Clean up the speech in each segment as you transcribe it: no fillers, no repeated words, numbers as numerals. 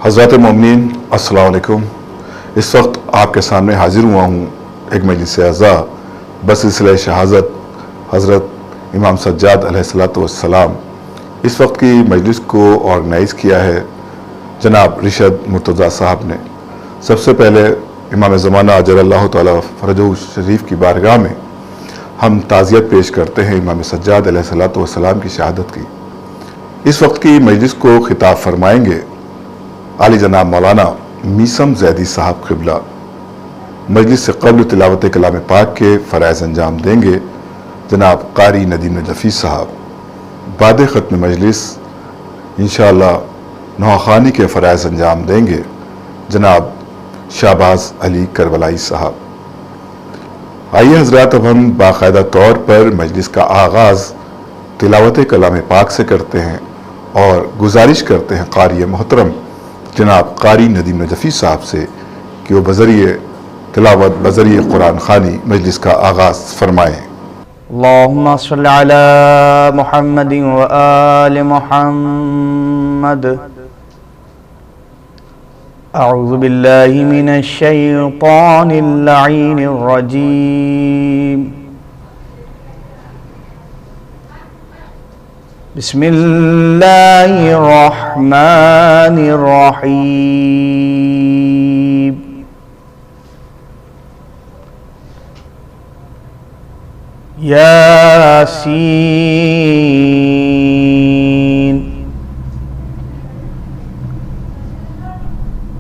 हज़रात मोमिनीन अस्सलाम वालेकुम। इस वक्त आपके सामने हाजिर हुआ हूँ एक मजलिस अज़ा बसिलसिला शहादत हज़रत इमाम सज्जाद अलैहिस्सलातु वस्सलाम। इस वक्त की मजलिस को ऑर्गेनाइज़ किया है जनाब रिशद मुर्तज़ा साहब ने। सबसे पहले इमाम ज़माना अजलल्लाहु तआला फ़रजहु शरीफ की बारगाह में हम ताज़ियत पेश करते हैं इमाम सज्जाद अलैहिस्सलातु वस्सलाम की शहादत की। इस वक्त की मजलिस को खिताब फरमाएंगे आली जनाब मौलाना मीसम ज़ैदी साहब क़िबला। मजलिस से क़ब्ल तिलावत कलाम पाक के फ़राइज़ अंजाम देंगे जनाब क़ारी नदीम नजफ़ी साहब। बाद ख़त्म मजलिस इंशाअल्लाह नौखानी के फ़राइज़ अंजाम देंगे जनाब शाहबाज अली करबलाई साहब। आइए हज़रात, अब हम बाकायदा तौर पर मजलिस का आगाज़ तिलावत कलाम पाक से करते हैं और गुजारिश करते हैं क़ारी मोहतरम जनाब क़ारी नदीम नजफ़ी साहब से कि वो बज़रिए तिलावत बज़रिए कुरान ख़ानी मजलिस का आगाज़ फरमाएँ। अल्लाहुम्मा सल्लि अला मुहम्मदिन व आलि मुहम्मद। अऊज़ु बिल्लाहि मिनश शैतानिर लईनिर रजीम। बिस्मिल्लाहिर रहमानिर रहीम। यासीन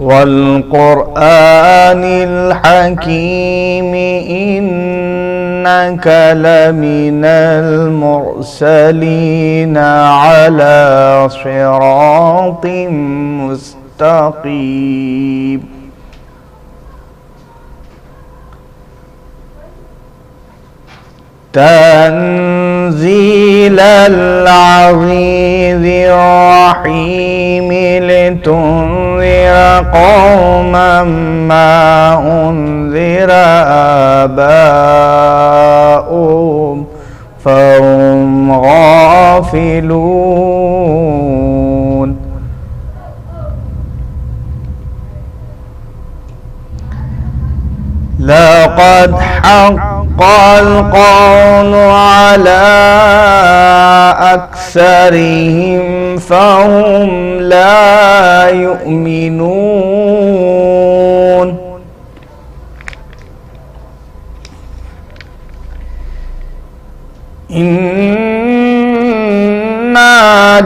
वल क़ुरआनिल हकीम इन्नका लमिनल मुरसलीन अला सिरातिम मुस्तक़ीम। तंज़ीलल अज़ीज़िर रहीम लितुन्ज़िरा क़ौमन मा उन्ज़िरा आबाउहुम फ़हुम गाफ़िलून। लक़द हक़्क़ल क़ौलु अला अक्सरिहिम फ़हुम ला युमिनून। इन्ना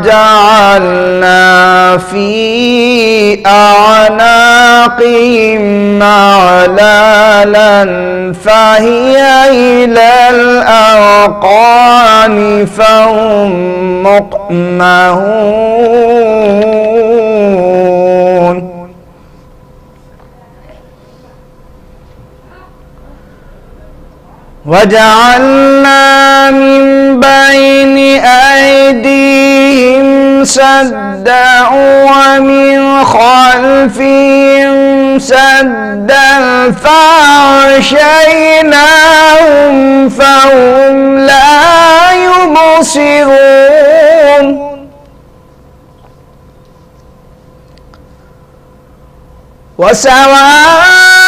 जअलना फ़ी अअनाक़िहिम अग़लालन फ़हिय इलल अज़क़ानि फ़हुम मुक़महून। वजअलना मिन बैनि ऐदीहिम सद्दन व मिन ख़ल्फ़िहिम सद्दन फ़अग़शयनाहुम फ़हुम ला युबसिरून। वसवाउन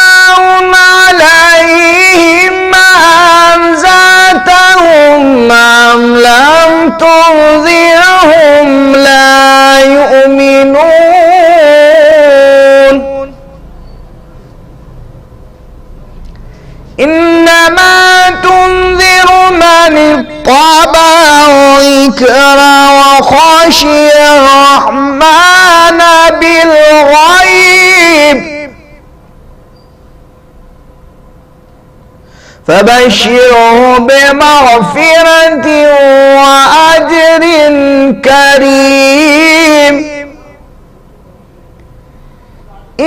अलैहिम अअन्ज़रतहुम अम लम तुनज़िरहुम ला युमिनून। इन्नमा तुनज़िरु मन इत्तबअ ज़िक्र व ख़शिय अर्रहमान बिलग़ैब फ़बश्शिरहु बिमग़फ़िरतिन व अज्रिन करीम।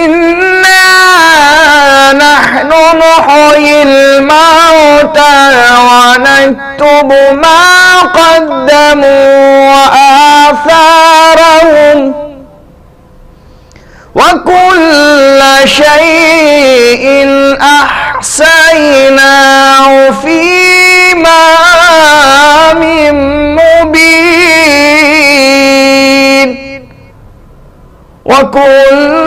इन्ना नहनु नुह्यिल मौता व नक्तुबु मा क़द्दमू व आसारहुम व कुल्ल शैइन अहसयनाहु फ़ी इमामिम मुबीन। व कुल्ल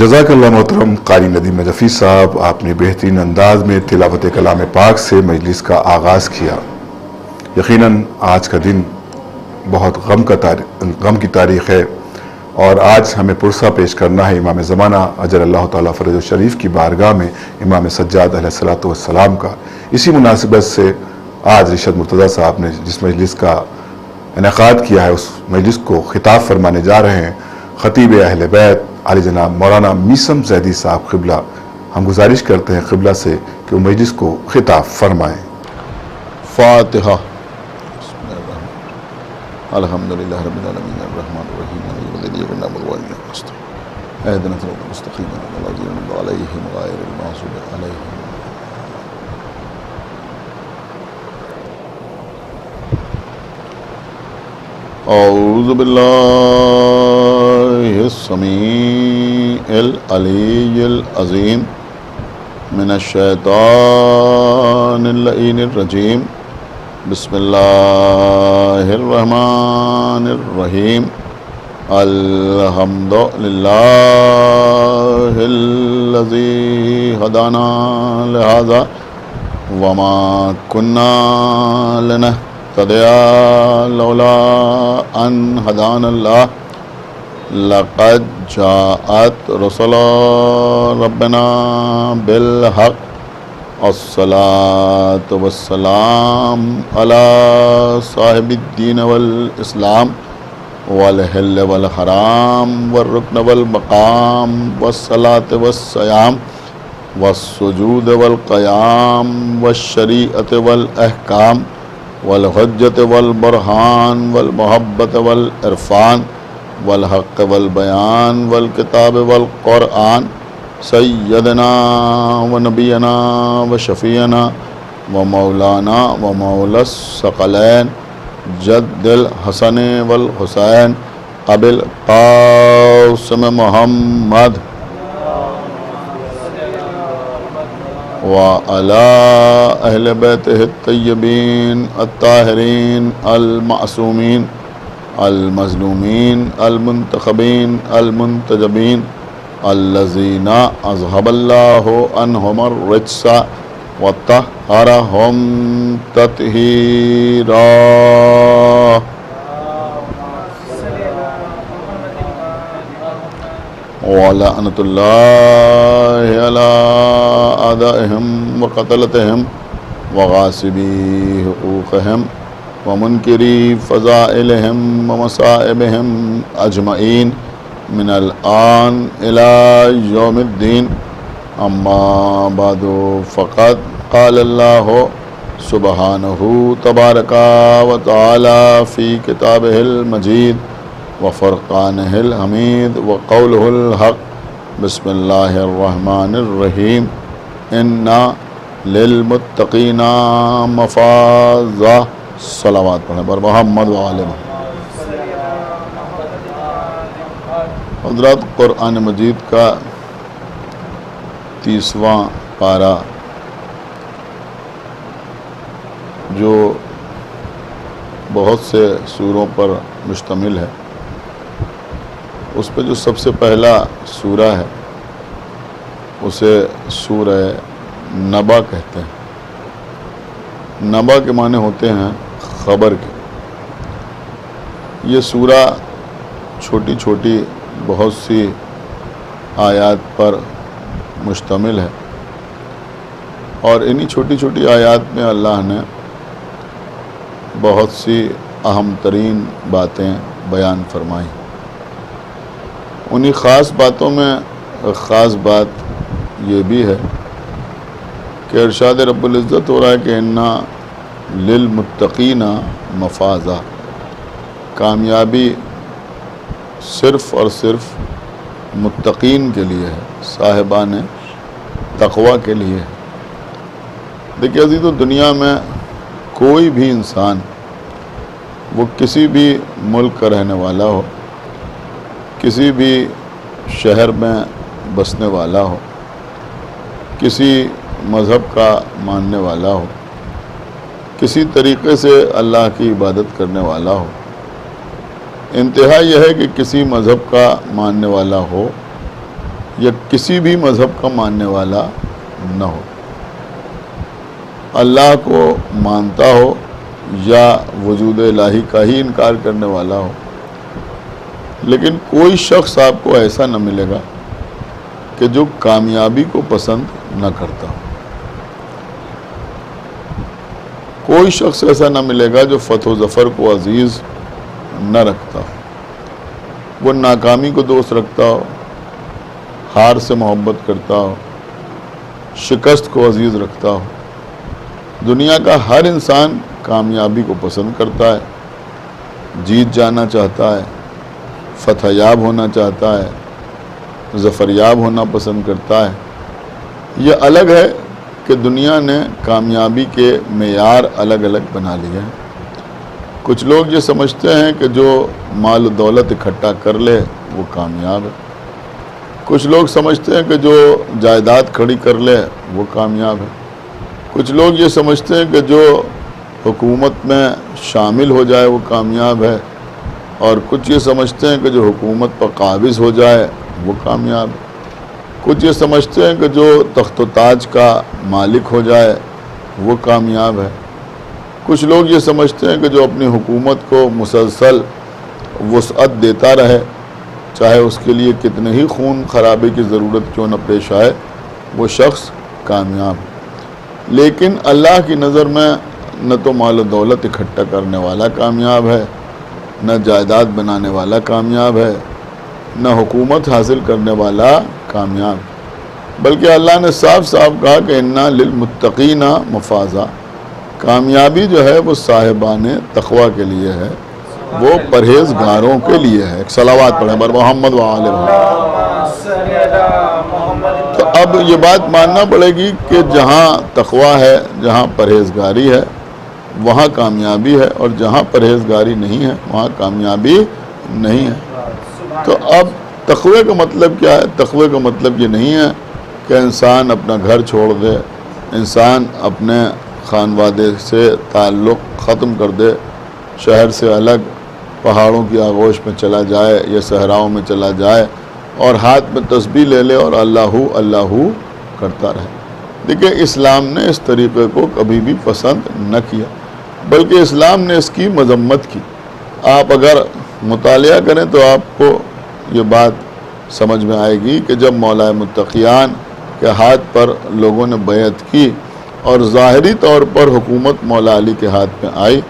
जज़ाकल्लाह मोहतरम कारी नदीम नजफ़ी साहब, आपने बेहतरीन अंदाज में तिलावत कलाम पाक से मजलिस का आगाज़ किया। यकीनन आज का दिन बहुत गम की तारीख़ है और आज हमें पुरसा पेश करना है इमाम ज़माना अजर अल्लाह ताला फ़रज़ शरीफ की बारगाह में इमाम सज्जाद अलैहिस्सलातु वस्सलाम का। इसी मुनासिबत से आज रिशद मुर्तज़ा साहब ने जिस मजलिस का इनेकाद किया है उस मजलिस को खिताब फरमाने जा रहे हैं ख़तीब अहले बैत आली जनाब मौलाना मीसम ज़ैदी साहब क़िबला। हम गुजारिश करते हैं क़िबला से कि वो मजलिस को खिताब फरमाएँ। फ़ातिहा। अल्हम्दुलिल्लाह रब्बिल आलमीन अर्रहमानिर रहीम मालिकिल यौमिद्दीन इहदिना सिरातल मुस्तक़ीम सिरातल अलैहिम गैरिल मग़ज़ूबि अलैहिम। औज़ु बिल्लाहिस समीइल अलीय्यिल अज़ीम मिनश शैतानिर लईनिर रजीम बिस्मिल्लाहिर रहमानिर रहीम अल्हम्दुलिल्लाहिल्लज़ी हदाना लिहाज़ा वमा कुन्ना लिनहतदिया लौला अन हदानल्लाह लक़द जाअत रुसुलु रब्बिना बिल हक़ अस्सलातु वस्सलाम अला साहिबिद्दीन वल इस्लाम वल हिल्ल वल हराम वल रुक्न वल मकाम वस्सलात वस्सयाम वस्सुजूद वल क़याम वश्शरीअत वल अहकाम वल हुज्जत वल बुरहान वल मोहब्बत वल इरफान वल हक़ वल बयान वल किताब वल क़ुरआन सय्यदना व नबीना व शफ़ीना व मौलाना व मौलस सकलैन जद्दिल हसन वल हुसैन अबिल क़ासिम मुहम्मद व अला अहले बैतिहि तय्यबीन अत्ताहिरीन अल मासूमीन अल मज़लूमीन अल मुंतखबीन अल मुंतजबीन अल्लज़ीना अज़हबल्लाहु अन्हुमुर रिज्सा व तह्हरहुम तत्हीरा। व लअनतुल्लाहि अला आदाइहिम व क़तलतिहिम व गासिबी हुक़ूक़िहिम व मुनकिरी फ़ज़ाइलिहिम व मसाइबिहिम अजमईन मिनल आन इला यौमिद्दीन। अम्मा बादु फ़क़द क़ालल्लाहु सुब्हानहु तबारका व तआला फ़ी किताबिहिल मजीद व फ़ुरक़ानिहिल हमीद व क़ौलुहुल हक़ बिस्मिल्लाहिर रहमानिर रहीम इन्ना लिल मुत्तक़ीना मफ़ाज़ा। सलावत पढ़ें पर मोहम्मद व आले मोहम्मद। हज़रत क़ुरआन मजीद का 30वां पारा जो बहुत से सूरों पर मुश्तमिल है। उस पर जो सबसे पहला सूरा है उसे सूरह नबा कहते हैं। नबा के माने होते हैं खबर के। ये सूरा छोटी छोटी बहुत सी आयत पर मुश्तमिल है और इन्हीं छोटी छोटी आयत में अल्लाह ने बहुत सी अहम तरीन बातें बयान फरमाई। उन्हीं ख़ास बातों में ख़ास बात ये भी है कि इरशाद रब्बुल इज़्ज़त हो रहा है कि इन्ना लिल मुत्तक़ीना मफ़ाज़ा, कामयाबी सिर्फ़ और सिर्फ मुत्तक़ीन के लिए है, साहिबान तक़वा के लिए है। देखिए अज़ीज़, तो दुनिया में कोई भी इंसान, वो किसी भी मुल्क का रहने वाला हो, किसी भी शहर में बसने वाला हो, किसी मज़हब का मानने वाला हो, किसी तरीक़े से अल्लाह की इबादत करने वाला हो, इंतहा यह है कि किसी मज़हब का मानने वाला हो या किसी भी मज़हब का मानने वाला न हो, अल्लाह को मानता हो या वजूद इलाही का ही इनकार करने वाला हो, लेकिन कोई शख्स आपको ऐसा न मिलेगा कि जो कामयाबी को पसंद न करता हो। कोई शख्स ऐसा न मिलेगा जो फतह ज़फ़र को अज़ीज़ न रखता हो, वो नाकामी को दोस्त रखता हो, हार से मोहब्बत करता हो, शिकस्त को अज़ीज़ रखता हो। दुनिया का हर इंसान कामयाबी को पसंद करता है, जीत जाना चाहता है, फतहयाब होना चाहता है, ज़फ़रयाब होना पसंद करता है। ये अलग है कि दुनिया ने कामयाबी के मेयार अलग अलग बना लिए हैं। कुछ लोग ये समझते हैं कि जो माल दौलत इकट्ठा कर ले वो कामयाब है। कुछ लोग समझते हैं कि जो जायदाद खड़ी कर ले वो कामयाब है। कुछ लोग ये समझते हैं कि जो हुकूमत में शामिल हो जाए वो कामयाब है, और कुछ ये समझते हैं कि जो हुकूमत पर काबिज़ हो जाए वो कामयाब है। कुछ ये समझते हैं कि जो तख्त व ताज का मालिक हो जाए वो कामयाब है। कुछ लोग ये समझते हैं कि जो अपनी हुकूमत को मुसलसल वसअत देता रहे, चाहे उसके लिए कितने ही खून खराबे की ज़रूरत क्यों न पेश आए, वो शख्स कामयाब है। लेकिन अल्लाह की नज़र में न तो माल दौलत इकट्ठा करने वाला कामयाब है, न जायदाद बनाने वाला कामयाब है, न हुकूमत हासिल करने वाला कामयाब, बल्कि अल्लाह ने साफ साफ कहा कि इन्ना लिल मुत्तक़ीना मफ़ाज़ा, कामयाबी जो है वो साहिबान तक़वा के लिए है, वो परहेज़गारों के लिए है। एक सलावात पढ़ें बर मोहम्मद व आले मोहम्मद। तो अब ये बात मानना पड़ेगी कि जहाँ तक़वा है, जहाँ परहेज़गारी है, वहाँ कामयाबी है, और जहाँ परहेज़गारी नहीं है वहाँ कामयाबी नहीं है। तो अब तक़वे का मतलब क्या है? तक़वे का मतलब ये नहीं है कि इंसान अपना घर छोड़ दे, इंसान अपने खानवादे से ताल्लुक़ ख़त्म कर दे, शहर से अलग पहाड़ों की आगोश में चला जाए या सहराओं में चला जाए और हाथ में तस्बीह ले ले और अल्लाहू अल्लाहू करता रहे। देखिए, इस्लाम ने इस तरीक़े को कभी भी पसंद न किया, बल्कि इस्लाम ने इसकी मज़म्मत की। आप अगर मुतालिया करें तो आपको ये बात समझ में आएगी कि जब मौला मुत्तक़ियान के हाथ पर लोगों ने बैअत की और ज़ाहिरी तौर पर हुकूमत मौला अली के हाथ में आई,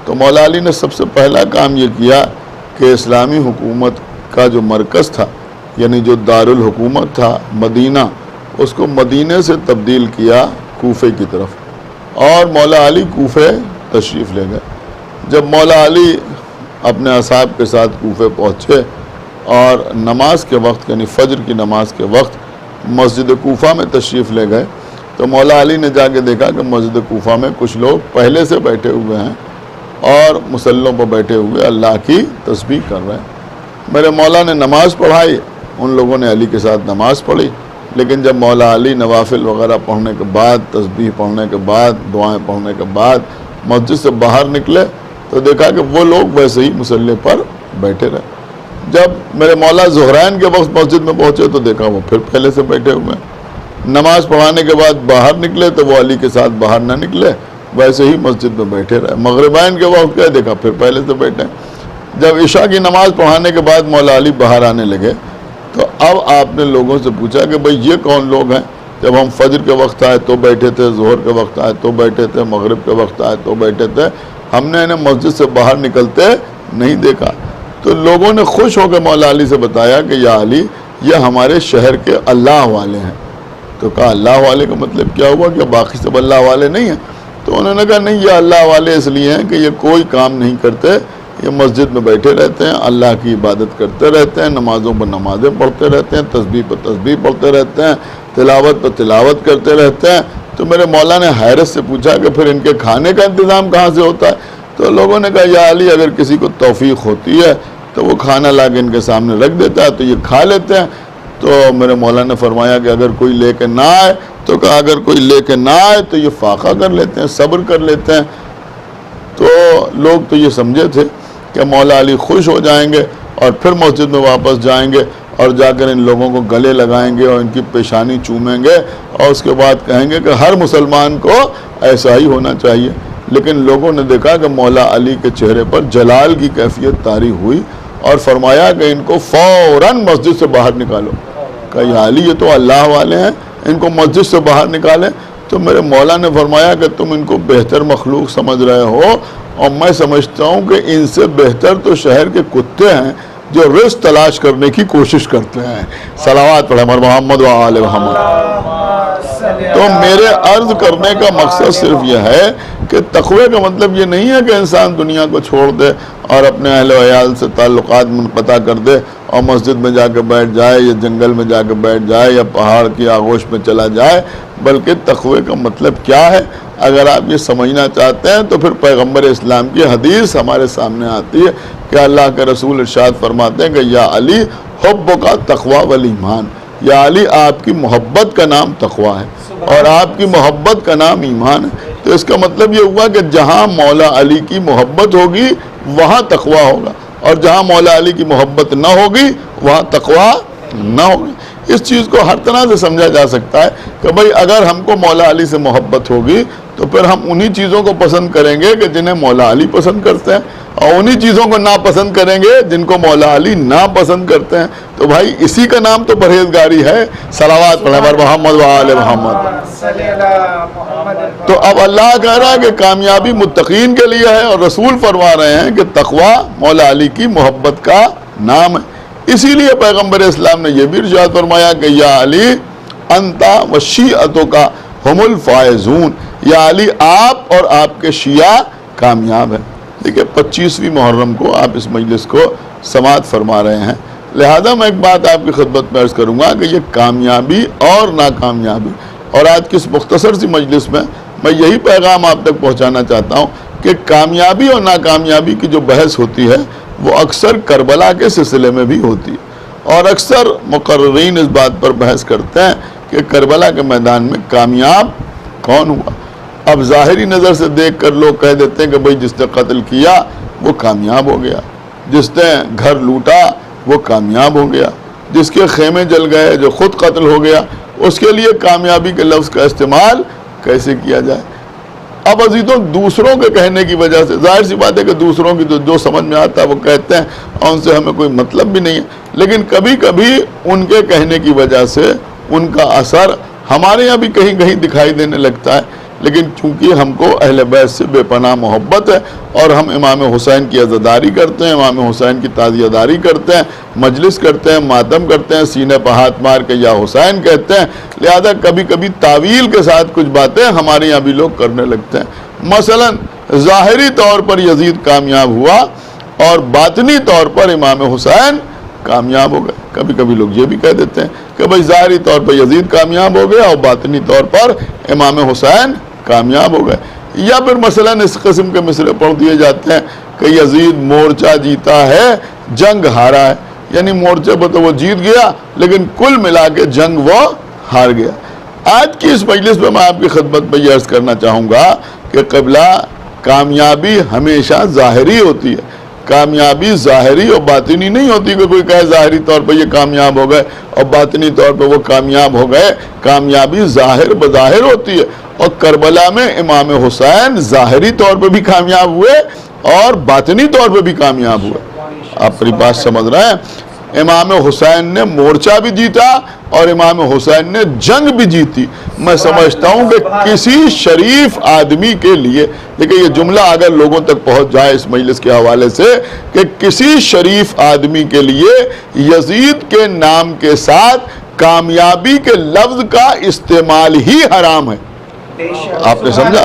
तो मौला अली ने सबसे पहला काम ये किया कि इस्लामी हुकूमत का जो मरकज़ था, यानी जो दारुल हुकूमत था मदीना, उसको मदीने से तब्दील किया कूफे की तरफ, और मौला अली कूफे तशरीफ़ ले गए। जब मौला अली अपने असाब के साथ कूफे पहुँचे और नमाज के वक्त, यानी फ़ज्र की नमाज के वक्त मस्जिद कूफा में तशरीफ़ ले गए, तो मौला अली ने जाके देखा कि मस्जिद कूफा में कुछ लोग पहले से बैठे हुए हैं और मुसल्लों पर बैठे हुए अल्लाह की तस्बीह कर रहे हैं। मेरे मौला ने नमाज़ पढ़ाई, उन लोगों ने अली के साथ नमाज़ पढ़ी, लेकिन जब मौला अली नवाफिल वग़ैरह पढ़ने के बाद, तस्बीह पढ़ने के बाद, दुआएं पढ़ने के बाद मस्जिद से बाहर निकले तो देखा कि वो लोग वैसे ही मुसल्ले पर बैठे रहे। जब मेरे मौला ज़ुहरैन के वक्त मस्जिद में पहुँचे तो देखा वो फिर पहले से बैठे हुए हैं। नमाज पढ़ाने के बाद बाहर निकले तो वो अली के साथ बाहर ना निकले, वैसे ही मस्जिद में बैठे रहे। मगरिबाइन के वक्त क्या देखा फिर पहले से बैठे। जब इशा की नमाज पढ़ाने के बाद मौला अली बाहर आने लगे तो अब आपने लोगों से पूछा कि भाई ये कौन लोग हैं। जब हम फजर के वक्त आए तो बैठे थे, ज़ोहर के वक्त आए तो बैठे थे, मगरिब के वक्त आए तो बैठे थे, हमने इन्हें मस्जिद से बाहर निकलते नहीं देखा। तो लोगों ने खुश होकर मौला अली से बताया कि या अली, ये हमारे शहर के अल्लाह वाले हैं। तो कहा अल्लाह वाले का मतलब क्या हुआ, कि बाकी सब अल्लाह वाले नहीं हैं? तो उन्होंने कहा नहीं, ये अल्लाह वाले इसलिए हैं कि ये कोई काम नहीं करते, ये मस्जिद में बैठे रहते हैं, अल्लाह की इबादत करते रहते हैं, नमाज़ों पर नमाज़ें पढ़ते रहते हैं, तस्बीह पर तस्बीह पढ़ते रहते हैं, तिलावत पर तिलावत करते रहते हैं। तो मेरे मौला ने हैरत से पूछा कि फिर इनके खाने का इंतज़ाम कहाँ से होता है? तो लोगों ने कहा या अली, अगर किसी को तौफीक होती है तो वो खाना ला के इनके सामने रख देता है तो ये खा लेते हैं। तो मेरे मौला ने फरमाया कि अगर कोई लेके ना आए, तो कहा अगर कोई लेके ना आए तो ये फाका कर लेते हैं, सब्र कर लेते हैं। तो लोग तो ये समझे थे कि मौला अली खुश हो जाएंगे और फिर मस्जिद में वापस जाएंगे और जाकर इन लोगों को गले लगाएंगे और इनकी पेशानी चूमेंगे और उसके बाद कहेंगे कि हर मुसलमान को ऐसा ही होना चाहिए। लेकिन लोगों ने देखा कि मौला अली के चेहरे पर जलाल की कैफियत तारी हुई और फरमाया कि इनको फ़ौरन मस्जिद से बाहर निकालो। कहा या अली, ये तो अल्लाह वाले हैं, इनको मस्जिद से बाहर निकालें। तो मेरे मौला ने फरमाया कि तुम इनको बेहतर मखलूक समझ रहे हो और मैं समझता हूँ कि इनसे बेहतर तो शहर के कुत्ते हैं जो रिज़्क़ तलाश करने की कोशिश करते हैं। सलावत पढ़े मोहम्मद व आले मोहम्मद। तो मेरे अर्ज करने का मकसद सिर्फ यह है कि तक़वे का मतलब ये नहीं है कि इंसान दुनिया को छोड़ दे और अपने अहल वयाल से ताल्लुकात मुनक़ता कर दे और मस्जिद में जाकर बैठ जाए या जंगल में जाकर बैठ जाए या पहाड़ की आगोश में चला जाए। बल्कि तक़वे का मतलब क्या है, अगर आप ये समझना चाहते हैं तो फिर पैगम्बर इस्लाम की हदीस हमारे सामने आती है कि अल्लाह के रसूल इरशाद फरमाते हैं कि या अली हुब्ब का तक़वा वल ईमान। या अली, आपकी मोहब्बत का नाम तक़वा है और आपकी मोहब्बत का नाम ईमान है। तो इसका मतलब ये हुआ कि जहाँ मौला अली की मोहब्बत होगी वहाँ तक़वा होगा और जहाँ मौला अली की मोहब्बत ना होगी वहाँ तक़वा ना होगी। इस चीज़ को हर तरह से समझा जा सकता है कि भाई अगर हमको मौला अली से मोहब्बत होगी तो फिर हम उन्हीं चीज़ों को पसंद करेंगे कि जिन्हें मौला अली पसंद करते हैं और उन्हीं चीज़ों को नापसंद करेंगे जिनको मौला अली ना पसंद करते हैं। तो भाई इसी का नाम तो परहेजगारी है। सलावत पढ़े मोहम्मद व आले मोहम्मद। तो अब अल्लाह कह रहा है कि कामयाबी मुत्तकीन के लिए है और रसूल फरमा रहे हैं कि तक़वा मौला अली की मोहब्बत का नाम है। इसीलिए पैगम्बर इस्लाम ने यह भी इरशाद फरमाया कि या अली अंता व शिअतो का हुमुल फायजून। या अली, आप और आपके शिया कामयाब हैं। देखिए 25वीं मुहर्रम को आप इस मजलिस को समाअत फरमा रहे हैं, लिहाजा मैं एक बात आपकी खिदमत में अर्ज़ करूँगा कि ये कामयाबी और नाकामयाबी, और आज की इस मुख्तसर सी मजलिस में मैं यही पैगाम आप तक पहुँचाना चाहता हूँ कि कामयाबी और नाकामयाबी की जो बहस होती है वो अक्सर करबला के सिलसिले में भी होती है और अक्सर मुकर्रीन इस बात पर बहस करते हैं कि करबला के मैदान में कामयाब कौन हुआ। अब ज़ाहिरी नज़र से देख कर लोग कह देते हैं कि भाई जिसने कत्ल किया वो कामयाब हो गया, जिसने घर लूटा वो कामयाब हो गया, जिसके खेमे जल गए, जो ख़ुद कत्ल हो गया, उसके लिए कामयाबी के लफ्ज़ का इस्तेमाल कैसे किया जाए। अब अजीज़ों, दूसरों के कहने की वजह से जाहिर सी बात है कि दूसरों की जो समझ में आता है वो कहते हैं और उनसे हमें कोई मतलब भी नहीं है, लेकिन कभी कभी उनके कहने की वजह से उनका असर हमारे यहाँ भी कहीं कहीं दिखाई देने लगता है। लेकिन चूँकि हमको अहले बैत से बेपनाह मोहब्बत है और हम इमाम हुसैन की अज़ादारी करते हैं, इमाम हुसैन की ताज़ियादारी करते हैं, मजलिस करते हैं, मातम करते हैं, सीने पर हाथ मार के या हुसैन कहते हैं, लिहाजा कभी कभी तावील के साथ कुछ बातें हमारे यहाँ भी लोग करने लगते हैं। मसलन ज़ाहिरी तौर पर यजीद कामयाब हुआ और बातनी तौर पर इमाम हुसैन कामयाब हो गए। कभी कभी लोग ये भी कह देते हैं कि भाई ज़ाहिरी तौर पर यजीद कामयाब हो गया और बातनी तौर पर इमाम हुसैन कामयाब हो गए। या फिर मसलन इस किस्म के मिसरे पढ़ दिए जाते हैं कि यजीद मोर्चा जीता है, जंग हारा है, यानी मोर्चे पर तो वो जीत गया लेकिन कुल मिला के जंग वो हार गया। आज की इस मजलिस में मैं आपकी खिदमत में यह अर्ज़ करना चाहूँगा कि क़िबला कामयाबी हमेशा ज़ाहिरी होती है। कामयाबी ज़ाहिरी और बातिनी नहीं होती कि कोई कहे ज़ाहिरी तौर पर ये कामयाब हो गए और बातिनी तौर पर वो कामयाब हो गए। कामयाबी ज़ाहिर बज़ाहिर होती है। और करबला में इमाम हुसैन ज़ाहिरी तौर पर भी कामयाब हुए और बातिनी तौर पर भी कामयाब हुए। आप मेरी बात समझ रहे हैं? इमाम हुसैन ने मोर्चा भी जीता और इमाम हुसैन ने जंग भी जीती। मैं समझता हूं कि किसी शरीफ आदमी के लिए, देखिए ये जुमला अगर लोगों तक पहुंच जाए इस मजलिस के हवाले से, कि किसी शरीफ आदमी के लिए यजीद के नाम के साथ कामयाबी के लफ्ज का इस्तेमाल ही हराम है। आपने समझा?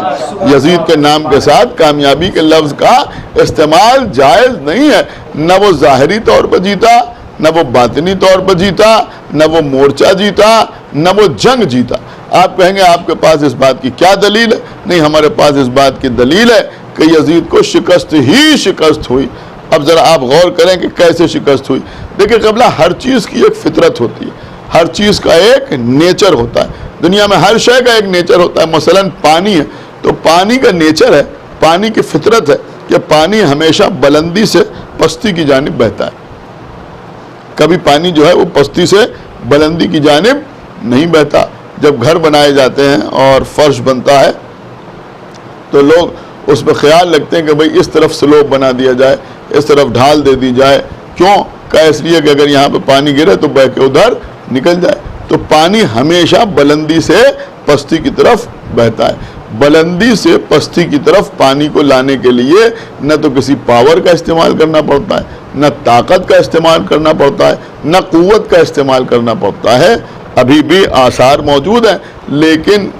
यजीद के नाम के साथ कामयाबी के लफ्ज का इस्तेमाल जायज नहीं है। न वो ज़ाहिरी तौर पर जीता, न वो बातिनी तौर पर जीता, न वो मोर्चा जीता, न वो जंग जीता। आप कहेंगे आपके पास इस बात की क्या दलील है? नहीं, हमारे पास इस बात की दलील है कि यजीद को शिकस्त ही शिकस्त हुई। अब ज़रा आप गौर करें कि कैसे शिकस्त हुई। देखिए क़िबला, हर चीज़ की एक फितरत होती है, हर चीज़ का एक नेचर होता है। दुनिया में हर शय का एक नेचर होता है। मसलन पानी है तो पानी का नेचर है, पानी की फितरत है कि पानी हमेशा बुलंदी से पस्ती की जानिब बहता है। कभी पानी जो है वो पस्ती से बुलंदी की जानिब नहीं बहता। जब घर बनाए जाते हैं और फर्श बनता है तो लोग उसमें ख्याल रखते हैं कि भाई इस तरफ स्लोप बना दिया जाए, इस तरफ ढाल दे दी जाए। क्यों? क्या इसलिए कि अगर यहाँ पे पानी गिरे तो बह के उधर निकल जाए। तो पानी हमेशा बुलंदी से पस्ती की तरफ बहता है। बुलंदी से पस्ती की तरफ पानी को लाने के लिए न तो किसी पावर का इस्तेमाल करना पड़ता है, न ताकत का इस्तेमाल करना पड़ता है, न क़ुव्वत का इस्तेमाल करना पड़ता है। अभी भी आसार मौजूद हैं, लेकिन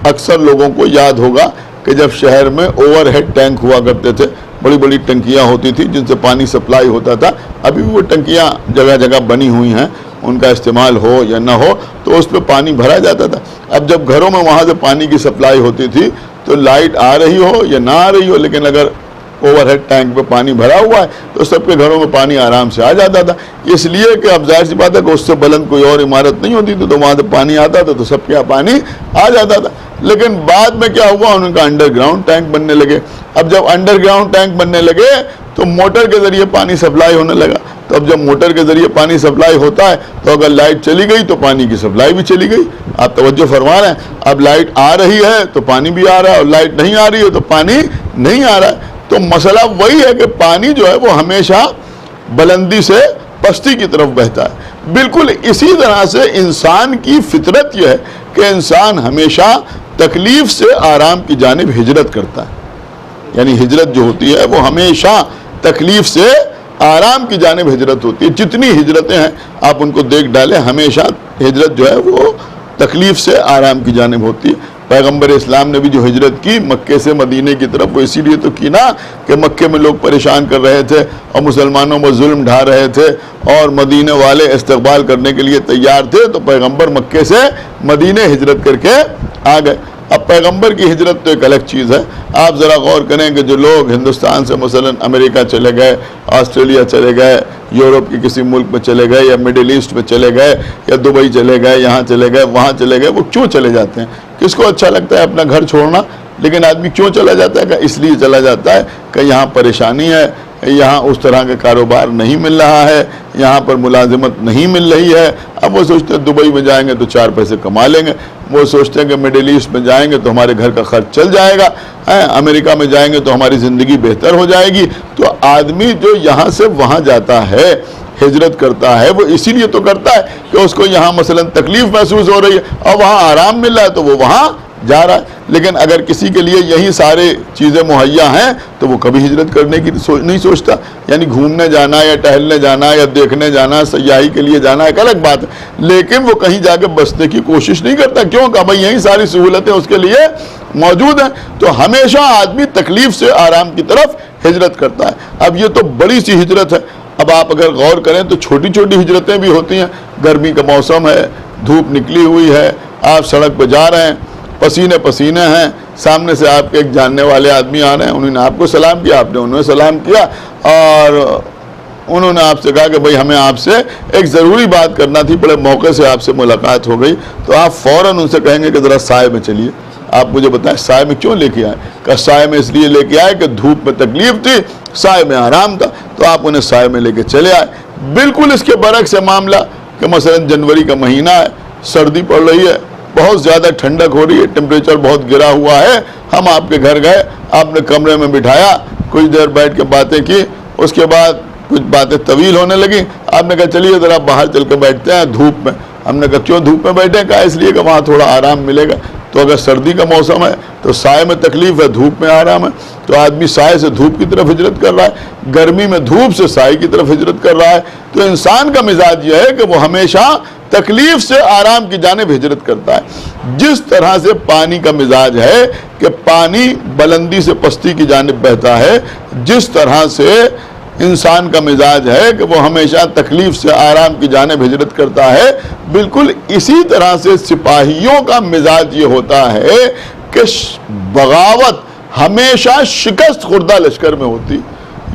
अक्सर लोगों को याद होगा कि जब शहर में ओवरहेड टैंक हुआ करते थे, बड़ी बड़ी टंकियां होती थी जिनसे पानी सप्लाई होता था। अभी भी वो टंकियां जगह जगह बनी हुई हैं, उनका इस्तेमाल हो या ना हो तो उस पर पानी भरा जाता था। अब जब घरों में वहाँ से पानी की सप्लाई होती थी तो लाइट आ रही हो या ना आ रही हो, लेकिन अगर ओवरहेड टैंक पे पानी भरा हुआ है तो सबके घरों में पानी आराम से आ जाता था। इसलिए कि अब जाहिर सी बात है कि उससे बुलंद कोई और इमारत नहीं होती थी, तो वहाँ से पानी आता था तो सबके यहाँ पानी आ जाता था। लेकिन बाद में क्या हुआ, उनका अंडरग्राउंड टैंक बनने लगे। अब जब अंडरग्राउंड टैंक बनने लगे तो मोटर के ज़रिए पानी सप्लाई होने लगा। तो अब जब मोटर के ज़रिए पानी सप्लाई होता है तो अगर लाइट चली गई तो पानी की सप्लाई भी चली गई। आप तवज्जो फरमा रहे हैं? अब लाइट आ रही है तो पानी भी आ रहा है और लाइट नहीं आ रही है तो पानी नहीं आ रहा है। तो मसला वही है कि पानी जो है वो हमेशा बुलंदी से पस्ती की तरफ बहता है। बिल्कुल इसी तरह से इंसान की फितरत यह है कि इंसान हमेशा तकलीफ से आराम की जानिब हिजरत करता है। यानी हिजरत जो होती है वो हमेशा तकलीफ से आराम की जानिब हिजरत होती है। जितनी हिजरतें हैं आप उनको देख डालें, हमेशा हिजरत जो है वो तकलीफ से आराम की जानिब होती है। पैगंबर इस्लाम ने भी जो हिजरत की मक्के से मदीने की तरफ, वो इसीलिए तो की ना कि मक्के में लोग परेशान कर रहे थे और मुसलमानों में जुल्म ढा रहे थे और मदीने वाले इस्तकबाल करने के लिए तैयार थे, तो पैगंबर मक्के से मदीने हिजरत करके आ गए। अब पैगंबर की हिजरत तो एक अलग चीज़ है। आप ज़रा गौर करें कि जो लोग हिंदुस्तान से मसलन अमेरिका चले गए, ऑस्ट्रेलिया चले गए, यूरोप के किसी मुल्क में चले गए या मिडिल ईस्ट में चले गए या दुबई चले गए, यहाँ चले गए, वहाँ चले गए, वो क्यों चले जाते हैं? किसको अच्छा लगता है अपना घर छोड़ना? लेकिन आदमी क्यों चला जाता है? कि इसलिए चला जाता है कि यहाँ परेशानी है, यहाँ उस तरह का कारोबार नहीं मिल रहा है, यहाँ पर मुलाजिमत नहीं मिल रही है। अब वो सोचते हैं दुबई में जाएंगे तो 4 पैसे कमा लेंगे, वो सोचते हैं कि मिडिल ईस्ट में जाएंगे तो हमारे घर का खर्च चल जाएगा, अमेरिका में जाएंगे तो हमारी ज़िंदगी बेहतर हो जाएगी। तो आदमी जो यहाँ से वहाँ जाता है, हिजरत करता है, वो इसीलिए तो करता है कि उसको यहाँ मसलन तकलीफ़ महसूस हो रही है और वहाँ आराम मिल रहा है तो वो वहाँ जा रहा है। लेकिन अगर किसी के लिए यही सारे चीज़ें मुहैया हैं तो वो कभी हिजरत करने की नहीं सोचता। यानी घूमने जाना या टहलने जाना या देखने जाना, सयाही के लिए जाना एक अलग बात है, लेकिन वो कहीं जाकर बसने की कोशिश नहीं करता। क्यों? का भाई यही सारी सहूलतें उसके लिए मौजूद हैं। तो हमेशा आदमी तकलीफ़ से आराम की तरफ हिजरत करता है। अब ये तो बड़ी सी हिजरत है। अब आप अगर गौर करें तो छोटी छोटी हिजरतें भी होती हैं। गर्मी का मौसम है, धूप निकली हुई है, आप सड़क पर जा रहे हैं, पसीने पसीने हैं, सामने से आपके एक जानने वाले आदमी आ रहे हैं, उन्होंने आपको सलाम किया, आपने उन्हें सलाम किया और उन्होंने आपसे कहा कि भाई हमें आपसे एक ज़रूरी बात करना थी, बड़े मौके से आपसे मुलाकात हो गई, तो आप फ़ौरन उनसे कहेंगे कि ज़रा साए में चलिए। आप मुझे बताएं साय में क्यों लेके आए? कहा साय में इसलिए लेके आए कि धूप में तकलीफ थी, साय में आराम था, तो आप उन्हें साय में लेके चले आए। बिल्कुल इसके बरक्स से मामला कि मसलन जनवरी का महीना है, सर्दी पड़ रही है, बहुत ज़्यादा ठंडक हो रही है, टेम्परेचर बहुत गिरा हुआ है, हम आपके घर गए, आपने कमरे में बिठाया, कुछ देर बैठ के बातें की, उसके बाद कुछ बातें तवील होने लगी, आपने कहा चलिए ज़रा बाहर चल के बैठते हैं धूप में। हमने कहा क्यों धूप में बैठे? कहा इसलिए कि वहाँ थोड़ा आराम मिलेगा। तो अगर सर्दी का मौसम है तो साय में तकलीफ है, धूप में आराम है, तो आदमी साय से धूप की तरफ हिजरत कर रहा है, गर्मी में धूप से साय की तरफ हिजरत कर रहा है। तो इंसान का मिजाज यह है कि वो हमेशा तकलीफ से आराम की जानिब हिजरत करता है। जिस तरह से पानी का मिजाज है कि पानी बुलंदी से पस्ती की जानिब बहता है, जिस तरह से इंसान का मिजाज है कि वो हमेशा तकलीफ से आराम की जानिब हिजरत करता है, बिल्कुल इसी तरह से सिपाहियों का मिजाज ये होता है कि बगावत हमेशा शिकस्त खुर्दा लश्कर में होती,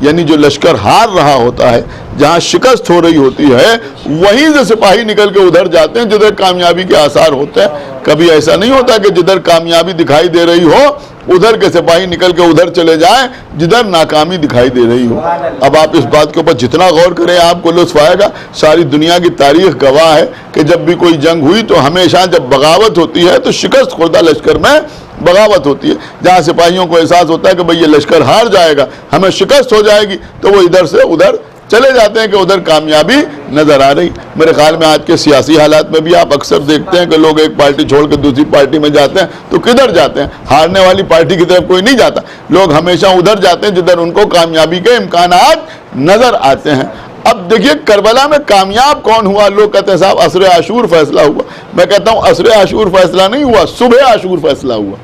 यानी जो लश्कर हार रहा होता है, जहाँ शिकस्त हो रही होती है, वहीं से सिपाही निकल के उधर जाते हैं जिधर कामयाबी के आसार होते हैं। कभी ऐसा नहीं होता कि जिधर कामयाबी दिखाई दे रही हो उधर के सिपाही निकल के उधर चले जाएं जिधर नाकामी दिखाई दे रही हो। अब आप इस बात के ऊपर जितना गौर करें आपको लुत्फ आएगा। सारी दुनिया की तारीख गवाह है कि जब भी कोई जंग हुई तो हमेशा जब बगावत होती है तो शिकस्त खुर्दा लश्कर में बगावत होती है। जहाँ सिपाहियों को एहसास होता है कि भाई ये लश्कर हार जाएगा, हमें शिकस्त हो जाएगी, तो वो इधर से उधर चले जाते हैं कि उधर कामयाबी नजर आ रही। मेरे ख्याल में आज के सियासी हालात में भी आप अक्सर देखते हैं कि लोग एक पार्टी छोड़ कर दूसरी पार्टी में जाते हैं तो किधर जाते हैं? हारने वाली पार्टी की तरफ कोई नहीं जाता, लोग हमेशा उधर जाते हैं जिधर उनको कामयाबी के इम्कानात नजर आते हैं। अब देखिए करबला में कामयाब कौन हुआ? लोग कहते हैं साहब असर आशूर फैसला हुआ। मैं कहता हूँ असर आशूर फैसला नहीं हुआ, सुबह आशूर फैसला हुआ।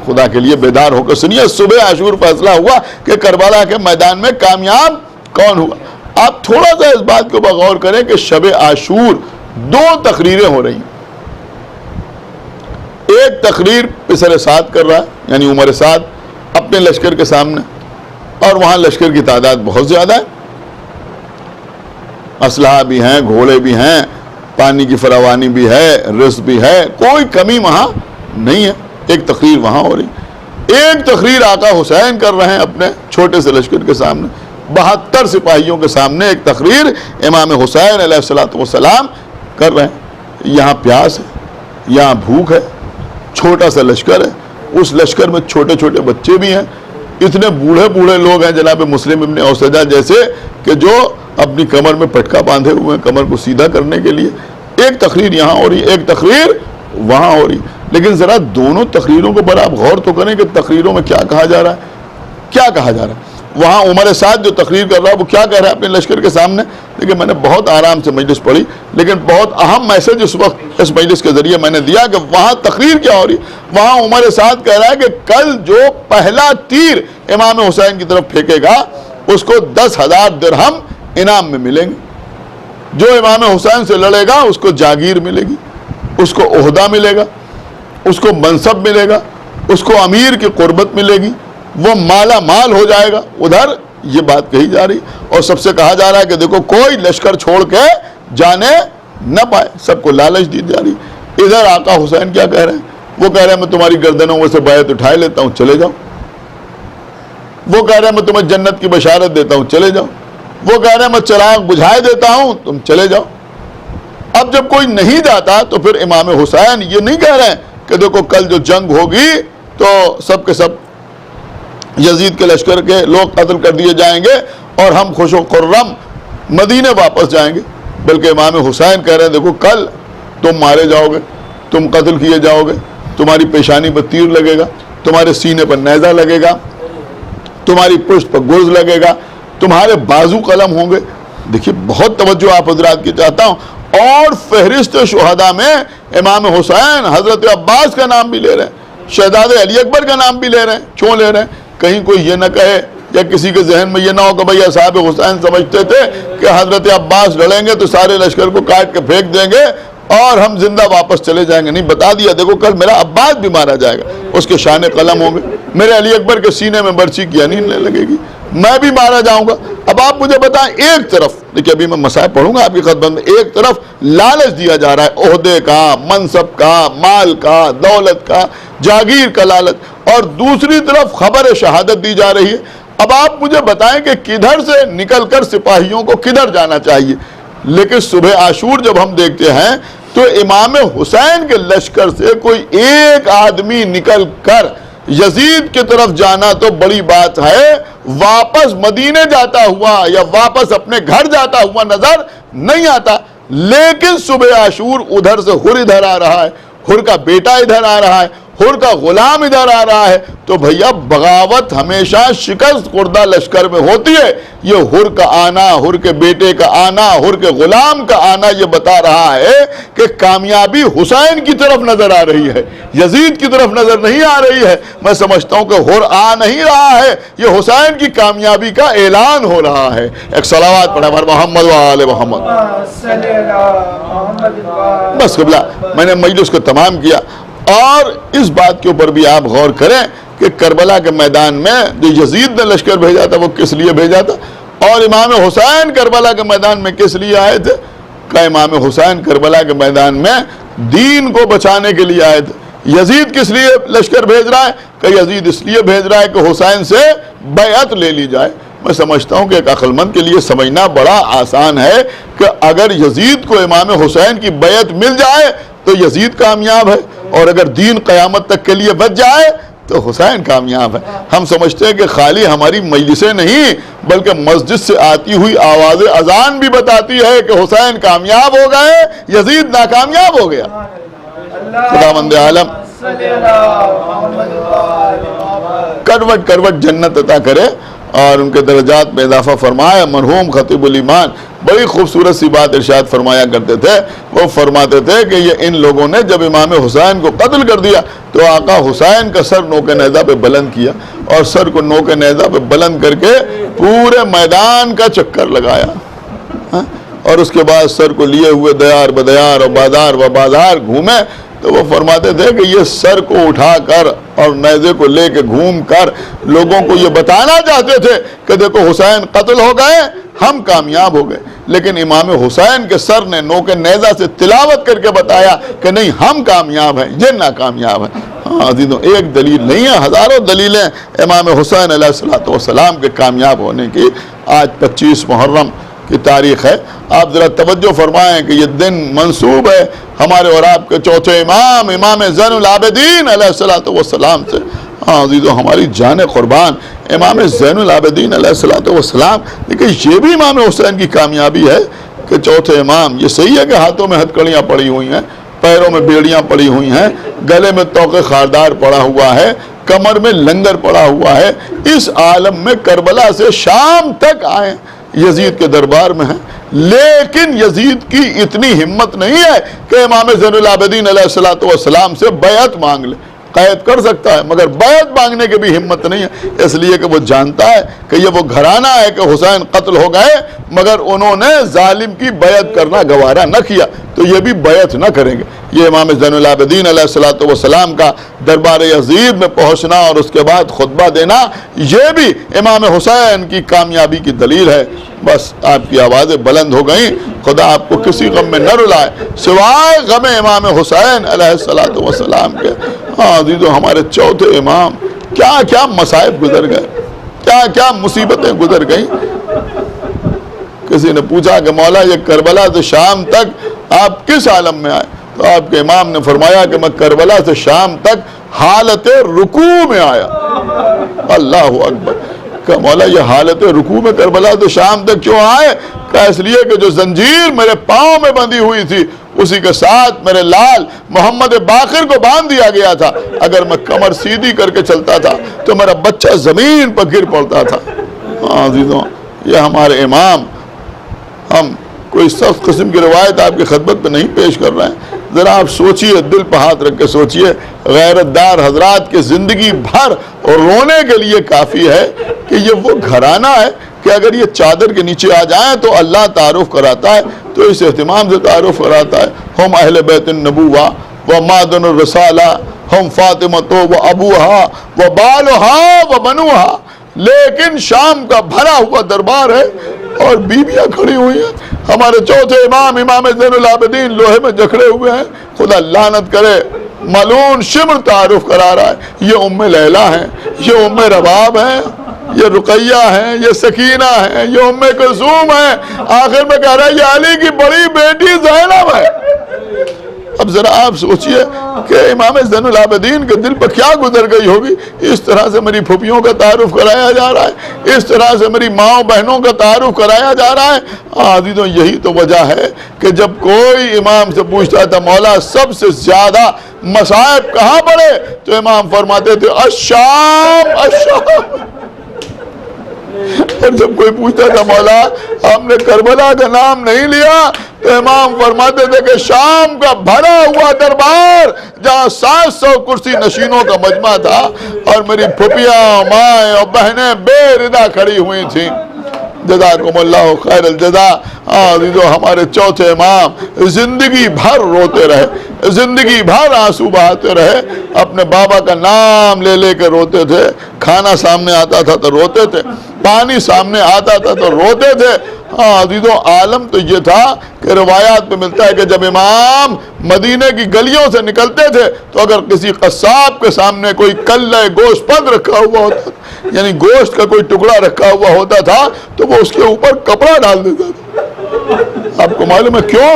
खुदा के लिए बेदार होकर सुनिए, सुबह आशूर फैसला हुआ कि करबला के मैदान में कामयाब कौन हुआ। आप थोड़ा सा इस बात के ऊपर गौर करें कि शब आशूर 2 तकरीरें हो रही हैं। एक तकरीर पिसर साद कर रहा है, यानी उमर साद अपने लश्कर के सामने, और वहां लश्कर की तादाद बहुत ज्यादा है, असलहा भी हैं, घोड़े भी हैं, पानी की फरावानी भी है, रिस्क भी है, कोई कमी वहां नहीं है। एक तकरीर वहां हो रही, एक तकरीर आका हुसैन कर रहे हैं अपने छोटे से लश्कर के सामने, 72 सिपाहियों के सामने एक तकरीर इमाम हुसैन अलैहिस्सलाम कर रहे हैं। यहाँ प्यास है, यहाँ भूख है, छोटा सा लश्कर है, उस लश्कर में छोटे छोटे बच्चे भी हैं, इतने बूढ़े बूढ़े लोग हैं जनाब मुस्लिम इब्न औसजा जैसे कि जो अपनी कमर में पटका बांधे हुए हैं कमर को सीधा करने के लिए। एक तकरीर यहाँ हो रही, एक तकरीर वहाँ हो रही, लेकिन ज़रा दोनों तकरीरों को बड़ा आप गौर तो करें कि तकरीरों में क्या कहा जा रहा है, क्या कहा जा रहा है। वहाँ उमर साद जो तकरीर कर रहा है वो क्या कह रहा है अपने लश्कर के सामने? देखिए मैंने बहुत आराम से मजलिस पढ़ी, लेकिन बहुत अहम मैसेज इस वक्त इस मजलिस के जरिए मैंने दिया कि वहाँ तकरीर क्या हो रही है। वहाँ उमर साद कह रहा है कि कल जो पहला तीर इमाम हुसैन की तरफ फेंकेगा उसको 10,000 दिरहम इनाम में मिलेंगे, जो इमाम हुसैन से लड़ेगा उसको जागीर मिलेगी, उसको ओहदा मिलेगा, उसको मनसब मिलेगा, उसको अमीर की कुर्बत मिलेगी, वो माला माल हो जाएगा। उधर ये बात कही जा रही और सबसे कहा जा रहा है कि देखो कोई लश्कर छोड़ के जाने न पाए, सबको लालच दी जा रही। इधर आका हुसैन क्या कह रहे हैं? वो कह रहे हैं मैं तुम्हारी गर्दनों में से बैत उठाए लेता हूँ, चले जाओ। वो कह रहे हैं मैं तुम्हें जन्नत की बशारत देता हूँ, चले जाओ। वो कह रहे हैं मैं चिराग बुझाए देता हूँ, तुम चले जाओ। अब जब कोई नहीं जाता तो फिर इमाम हुसैन ये नहीं कह रहे हैं कि देखो कल जो जंग होगी तो सब के सब यजीद के लश्कर के लोग कत्ल कर दिए जाएंगे और हम खुशो खुर्रम मदीने वापस जाएंगे, बल्कि इमाम हुसैन कह रहे हैं देखो कल तुम मारे जाओगे, तुम कत्ल किए जाओगे, तुम्हारी पेशानी पर तीर लगेगा, तुम्हारे सीने पर नेज़ा लगेगा, तुम्हारी पुष्ट पर गुर्ज लगेगा, तुम्हारे बाजू कलम होंगे। देखिए बहुत तवज्जो आप हजरात की चाहता हूँ। और फहरिस्त शुहदा में इमाम हुसैन हजरत अब्बास का नाम भी ले रहे हैं, शहजादे अली अकबर का नाम भी ले रहे हैं। क्यों ले रहे हैं? कहीं कोई ये ना कहे या किसी के जहन में ये ना हो कि भैया साहब हुसैन समझते थे कि हजरत अब्बास लड़ेंगे तो सारे लश्कर को काट के फेंक देंगे और हम जिंदा वापस चले जाएंगे। नहीं, बता दिया देखो कल मेरा अब्बास भी मारा जाएगा, उसके शान कलम होंगे, मेरे अली अकबर के सीने में बर्छी की यानी लगेगी, मैं भी मारा जाऊंगा। अब आप मुझे बताएं, एक तरफ देखिए अभी मैं मसाइल पढ़ूंगा आपकी खतबत में, एक तरफ लालच दिया जा रहा है ओहदे का, मनसब का, माल का, दौलत का, जागीर का लालच, और दूसरी तरफ खबर शहादत दी जा रही है। अब आप मुझे बताएं कि किधर से निकलकर सिपाहियों को किधर जाना चाहिए। लेकिन सुबह आशूर जब हम देखते हैं तो इमाम हुसैन के लश्कर से कोई एक आदमी निकल कर यजीद की तरफ जाना तो बड़ी बात है, वापस मदीने जाता हुआ या वापस अपने घर जाता हुआ नजर नहीं आता। लेकिन सुबह आशूर उधर से हुर इधर आ रहा है, हुर का बेटा इधर आ रहा है, हुर का गुलाम इधर आ रहा है। तो भैया बगावत हमेशा शिकस्त खुर्दा लश्कर में होती है। ये हुर का आना, हुर के बेटे का आना, हुर के गुलाम का आना ये बता रहा है कि कामयाबी हुसैन की तरफ नजर आ रही है, यजीद की तरफ नजर नहीं आ रही है। मैं समझता हूं कि हुर आ नहीं रहा है, ये हुसैन की कामयाबी का ऐलान हो रहा है। एक सलावत पढ़ा मोहम्मद व आले मोहम्मद। बस कबला मैंने मजलिस को तमाम किया। और इस बात के ऊपर भी आप गौर करें कि करबला के मैदान में जो यजीद ने लश्कर भेजा था वो किस लिए भेजा था, और इमाम हुसैन करबला के मैदान में किस लिए आए थे। का इमाम हुसैन करबला के मैदान में दीन को बचाने के लिए आए थे। यजीद किस लिए लश्कर भेज रहा है, कि यजीद इसलिए भेज रहा है कि हुसैन से बैअत ले ली जाए। मैं समझता हूं कि एक अक्लमंद के लिए समझना बड़ा आसान है कि अगर यजीद को इमाम हुसैन की बैअत मिल जाए तो यजीद कामयाब है, और अगर दीन क़यामत तक के लिए बच जाए तो हुसैन कामयाब है। हम समझते हैं कि खाली हमारी मजलिसें नहीं बल्कि मस्जिद से आती हुई आवाज़ अजान भी बताती है कि हुसैन कामयाब हो गए, यजीद नाकामयाब हो गया। खुदावंद आलम करवट करवट जन्नत अता करे और उनके दर्जात में इजाफा फरमाए। मरहूम खतीबुल ईमान बड़ी खूबसूरत सी बात इरशाद फरमाया करते थे। वो फरमाते थे कि ये इन लोगों ने जब इमाम हुसैन को कत्ल कर दिया तो आका हुसैन का सर नोके नेज़ा पे बुलंद किया, और सर को नोके नेज़ा पे बुलंद करके पूरे मैदान का चक्कर लगाया, और उसके बाद सर को लिए हुए दयार बदयार और बाजार व बाजार घूमे। तो वो फरमाते थे कि ये सर को उठाकर और नेज़े को लेके घूम कर लोगों को ये बताना चाहते थे कि देखो हुसैन कत्ल हो गए, हम कामयाब हो गए। लेकिन इमाम हुसैन के सर ने नोके नेज़ा से तिलावत करके बताया कि नहीं, हम कामयाब हैं, ये नाकामयाब है। हाँ अज़ीज़ों, एक दलील नहीं है, हज़ारों दलीलें इमाम हुसैन अलैहिस्सलाम के कामयाब होने की। आज 25 मुहर्रम की तारीख़ है। आप ज़रा तवज्जो फरमाएं कि ये दिन मंसूब है हमारे और आपके चौथे इमाम इमाम ज़ैनुल आबिदीन अलैहिस्सलाम से। हाँ अज़ीज़ों, हमारी जान कुर्बान इमाम ज़ैनुल आबिदीन अलैहिस्सलाम। लेकिन ये भी इमाम हुसैन की कामयाबी है कि चौथे इमाम, ये सही है कि हाथों में हथकड़ियाँ पड़ी हुई हैं, पैरों में बेड़ियाँ पड़ी हुई हैं, गले में तोक़े खारदार पड़ा हुआ है, कमर में लंगर पड़ा हुआ है, इस आलम में करबला से शाम तक आए, यजीद के दरबार में है। लेकिन यजीद की इतनी हिम्मत नहीं है कि इमाम ज़ैनुल आबिदीन अलैहिस्सलाम से बैअत मांग ले। कैद कर सकता है मगर बैअत मांगने की भी हिम्मत नहीं है, इसलिए कि वो जानता है कि ये वो घराना है कि हुसैन कत्ल हो गए मगर उन्होंने जालिम की बैअत करना गवारा न किया, तो ये भी बैअत न करेंगे। ये इमाम ज़ैनुल आबिदीन अलैहिस्सलाम का दरबार यजीद में पहुँचना और उसके बाद खुतबा देना, ये भी इमाम हुसैन की कामयाबी की दलील है। बस आपकी आवाज़ें बुलंद हो गई, खुदा आपको किसी गम में न रुलाए सिवाय गम इमाम हुसैन अलैहिस्सलाम के। हाँ अज़ीज़ों, हमारे चौथे इमाम क्या क्या मसाइब गुजर गए, क्या क्या मुसीबतें गुजर गई। किसी ने पूछा कि मौला ये करबला से शाम तक आप किस आलम में आए, तो आपके इमाम ने फरमाया कि मैं करबला से शाम तक हालत रुकू में आया। अल्लाह अकबर। का मौला ये हालत रुकू में करबला से शाम तक क्यों आए? का इसलिए कि जो जंजीर मेरे पाँव में बंधी हुई थी उसी के साथ मेरे लाल मोहम्मद बाकिर को बांध दिया गया था। अगर मैं कमर सीधी करके चलता था तो मेरा बच्चा जमीन पर गिर पड़ता था। हाँ अज़ीज़ों, ये हमारे इमाम, हम कोई सख्त किस्म की रवायत आपकी खिदमत में नहीं पेश कर रहे हैं। ज़रा आप सोचिए, दिल पर हाथ रख के सोचिए, गैरतदार हजरात की ज़िंदगी भर और रोने के लिए काफ़ी है कि ये वो घराना है कि अगर ये चादर के नीचे आ जाएं तो अल्लाह तारुफ कराता है, तो इस एहतिमाम से तारुफ कराता है। हम अहले बैतुन नबुव्वा व मादनुर रसाला, हम फातिमतो व अबूहा व बालहा व बनुहा। लेकिन शाम का भरा हुआ दरबार है और बीबियां खड़ी हुई हैं। हमारे चौथे इमाम इमाम ज़ैनुल आबिदीन लोहे में जकड़े हुए हैं। खुदा लानत करे मालून शिमर तारुफ करा रहा है, ये उम्मे लैला है, ये उम्मे रबाब है, ये रुकैया है, ये सकीना है, ये उम्मे कुलसूम है। आखिर में कह रहा है ये अली की बड़ी बेटी ज़ैनब है। अब जरा आप सोचिए कि इमाम ज़ैनुल आबिदीन के दिल पर क्या गुजर गई होगी। इस तरह से मेरी फूफियों का तारुफ कराया जा रहा है, इस तरह से मेरी माँ बहनों का तारुफ कराया जा रहा है। आदि यही तो वजह है कि जब कोई इमाम से पूछता था मौला सबसे ज्यादा मसाइब कहाँ पड़े, तो इमाम फरमाते थे अश्शाम अश्शाम। और जब कोई पूछता था मौला हमने करबला का नाम नहीं लिया, तो इमाम फरमाते थे कि शाम का भरा हुआ दरबार जहाँ 700 कुर्सी नशीनों का मजमा था और मेरी फुफिया माए और बहनें बेरिदा खड़ी हुई थी। जज़ाकुमुल्लाहु खैरल जज़ा। जो हमारे चौथे इमाम जिंदगी भर रोते रहे, जिंदगी भर आंसू बहाते रहे, अपने बाबा का नाम ले लेकर रोते थे। खाना सामने आता था तो रोते थे, पानी सामने आता था तो रोते थे। अजीजों आलम तो ये था कि रिवायात में मिलता है कि जब इमाम मदीने की गलियों से निकलते थे तो अगर किसी कसाब के सामने कोई कल्ले गोश्त पद रखा हुआ होता, यानी गोश्त का कोई टुकड़ा रखा हुआ होता था, तो वो उसके ऊपर कपड़ा डाल देता था। आपको मालूम है क्यों?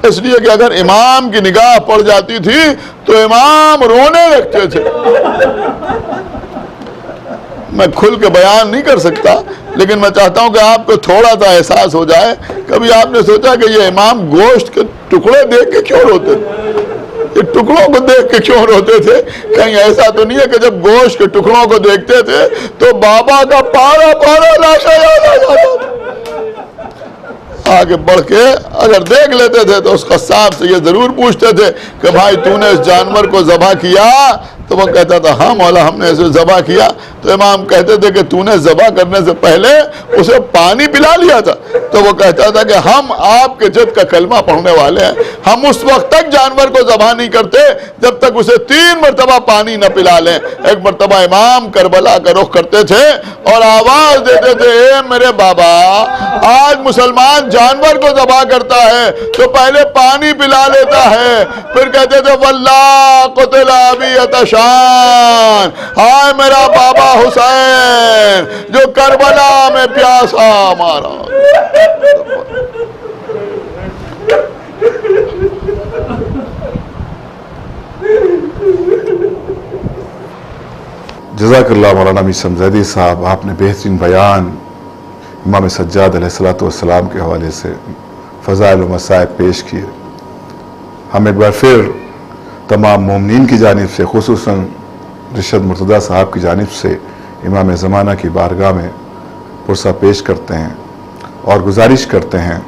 इसलिए कि अगर इमाम की निगाह पड़ जाती थी तो इमाम रोने लगते थे। मैं खुल के बयान नहीं कर सकता, लेकिन मैं चाहता हूं कि आपको थोड़ा सा एहसास हो जाए। कभी आपने सोचा कि ये इमाम गोश्त के टुकड़े देख के क्यों रोते थे, ये टुकड़ों को देख के क्यों रोते थे? कहीं ऐसा तो नहीं है कि जब गोश्त के टुकड़ों को देखते थे तो बाबा का पारा पारा लाशा याद आ जाता था? आगे बढ़ के अगर देख लेते थे तो उस कसाब से ये जरूर पूछते थे कि भाई तूने इस जानवर को ज़बह किया? तो वो कहता था हाँ मौला हमने इसे ज़बह किया। तो इमाम कहते थे कि तूने ज़बह करने से पहले उसे पानी पिला लिया था? तो वो कहता था कि हम आपके जद का कलमा पढ़ने वाले हैं, हम उस वक्त तक जानवर को ज़बह नहीं करते जब तक उसे 3 मरतबा पानी न पिला लें। एक मरतबा इमाम करबला का रुख करते थे और आवाज़ देते थे ए मेरे बाबा, आज मुसलमान जानवर को ज़बह करता है तो पहले पानी पिला लेता है, फिर कहते थे वल्लाह कुतिला अबी अतशान, हाय मेरा बाबा हुसैन जो करबला में प्यासा मारा। जज़ाकल्लाह मौलाना मीर ज़ैदी साहब, आपने बेहतरीन बयान इमाम सज्जाद अलैहिस्सलातु वस्सलाम के हवाले से फ़ज़ाइल व मसाइब पेश किए। हम एक बार फिर तमाम मोमिनीन की जानिब से, खुसूसन रिशद मुर्तज़ा साहब की जानिब से इमाम ज़माना की बारगाह में पुरसा पेश करते हैं और गुजारिश करते हैं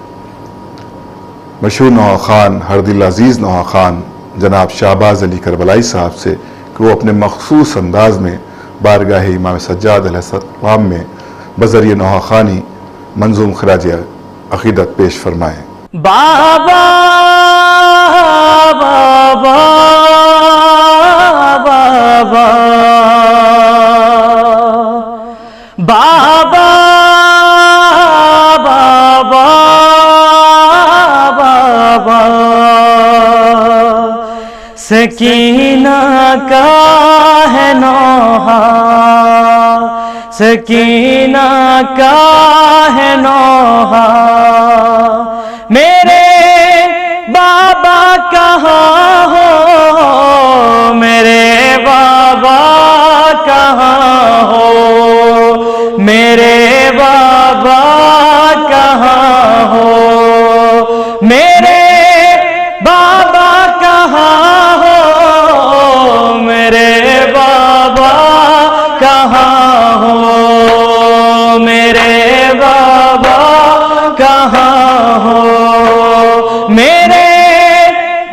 मशहूर नौहा खान, हरदिल अज़ीज़ नौहा खान जनाब शाहबाज अली करबलाई साहब से कि वो अपने मखसूस अंदाज में बारगाह इमाम सज्जाद अलैहिस्सलाम में बज़रिए नौहा खानी मंजूम खराज अक़ीदत पेश फरमाएँ। बाबा बाबा बाबा बाबा बाबा बाबा सकीना का है नौहा, सकीना का है नौहा, मेरे बाबा कहाँ हो, मेरे बाबा कहाँ हो, मेरे बाबा कहाँ हो, मेरे बाबा कहाँ हो, मेरे बाबा कहाँ हो, मेरे बाबा कहाँ हो, मेरे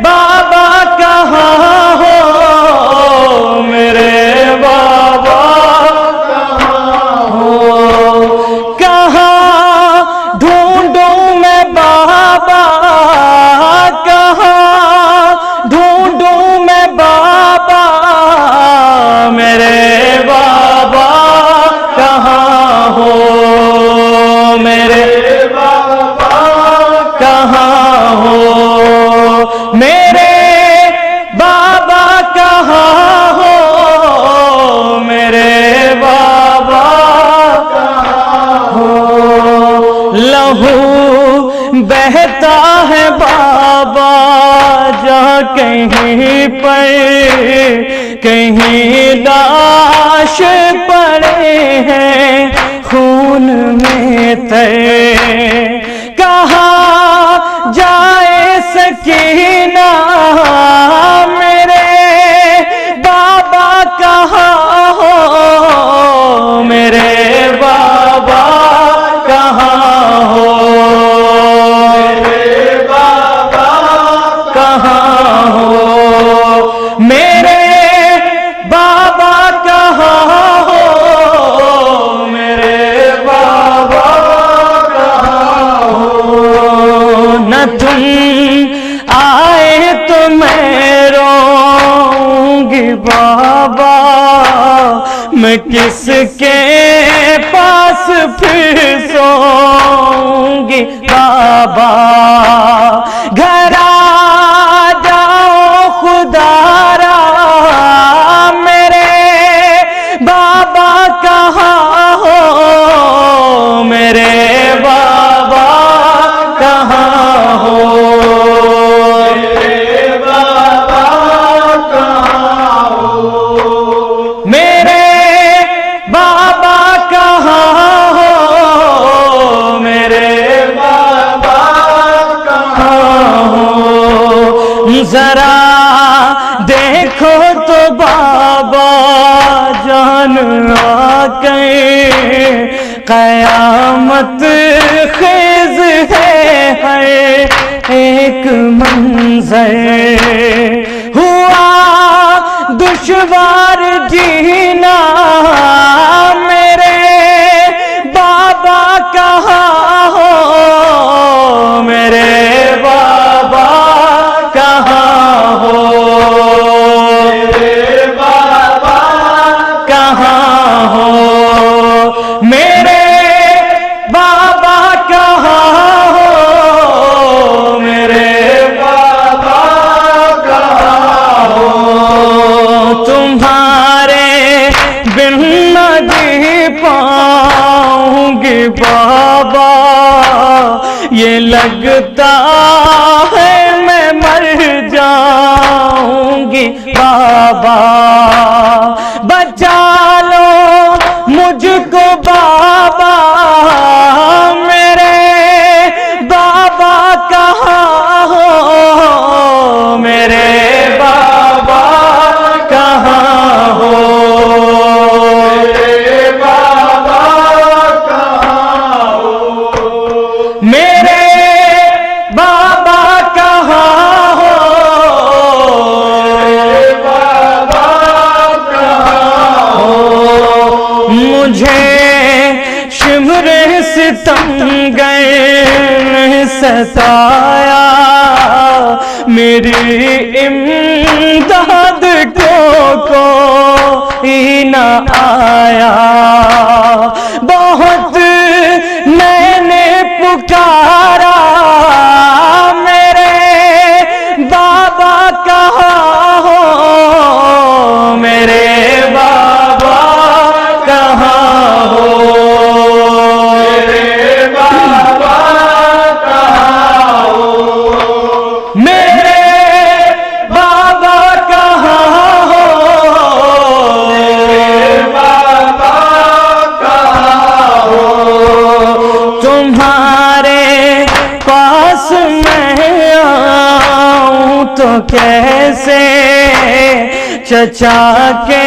बाबा कहाँ हो, मेरे बाबा कहाँ हो, कहाँ ढूंढूं मैं बाबा, कहाँ ढूंढूं मैं बाबा, मेरे बाबा कहाँ हो, मेरे बाबा कहाँ हो, रहता है बाबा जहाँ कहीं पर कहीं लाश पड़े हैं खून में तर। कहाँ जाए सकीना मेरे बाबा कहाँ हो, मेरे बाबा कहाँ हो, मेरे बाबा कहाँ हो, मेरे बाबा कहाँ हो, मेरे बाबा कहाँ हो। न तुम आए तो मैं रोऊंगी बाबा, मैं किसके पास फिर सोऊंगी बाबा। घर आ जाओ खुदारा मेरे बाबा कहाँ हो, मेरे बाबा कहाँ हो, मेरे बाबा कहाँ हो, मेरे बाबा कहाँ हो, मेरे बाबा कहाँ हो। जरा देखो तो बाबा जान आके कयामत खेज है हर एक मंजर। हुआ दुश्वार जीना मेरे बाबा कहाँ हो, मेरे बाबा कहाँ हो, मेरे बाबा कहाँ हो, मेरे बाबा कहाँ हो, मेरे बाबा कहाँ हो। तुम्हारे बिन न जी पाऊंगी बाबा, ये लगता है मैं मर जाऊंगी बाबा। बचा लो मुझको बाबा, मेरे बाबा कहाँ हो, मेरे बाबा कहाँ हो, मेरे बाबा कहाँ हो, मेरे बाबा कहाँ हो, मेरे बाबा कहाँ हो। मुझे शिमरे सितमगर ने सताया, मेरी इमदाद को ही न आया। बहुत मैंने पुकारा मेरे बाबा कहाँ हो, मेरे बाबा कहाँ हो, मेरे बाबा कहाँ हो, मेरे बाबा कहाँ हो, मेरे बाबा कहाँ हो। तुम्हारे पास मैं आऊं तो कैसे, चचा के